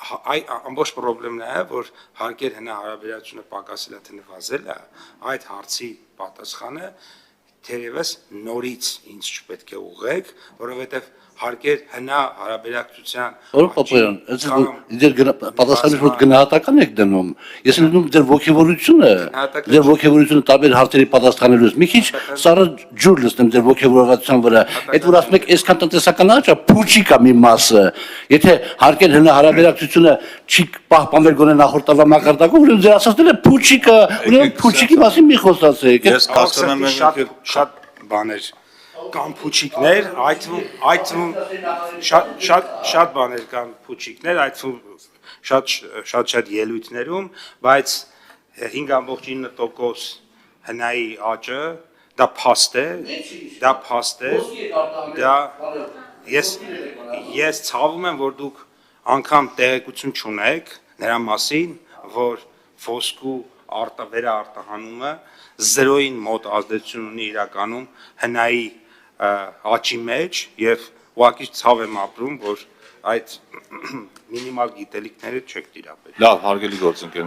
ամբողջ խնդիրն է, որ հարկեր հնարավորությունը պակասել է թե նվազել է, այդ հարցի պատասխանը թերևս նորից ինձ չպետք է ուղղեք, որովհետև հարկեր հարաբերակցության Պապոյան, պատասխանից որ գնահատական եք դնում, ես եմ դնում ձեր ոգևորությունը տարբեր հարցերի պատասխանելուց, մի քիչ սառը ջուր լսնեմ ձեր ոգևորվածության վրա, այդ որ ասում եք այսքան տնտեսական աճ է, փուչիկ է մի մասը, եթե հարկեր հարաբերակցությունը չի պահպանվել գոնե նախորդ տարվա մակարդակով, ուրեմն ձեր ասածները փուչիկը, ուրեմն փուչիկի մասին մի խոսացեք։ Ես հասկանում եմ շատ բաներ կան փուչիկներ, այդ թվում շատ բաներ կան փուչիկներ, այդ թվում շատ ելույթներում, բայց 5.9% հնայի աճը դա փաստ է, ես ցավում եմ, որ դուք անգամ տեղեկություն չունեք նրա մասին, որ ոսկու վերաարտահանումը զրոյին մոտ ազդեցություն ունի իրականում հնայի աճի մեջ եւ ուղղակի ցավ եմ ապրում, որ այդ մինիմալ գիտելիքները չեք տիրապետում։ Լավ, հարգելի գործընկերներ։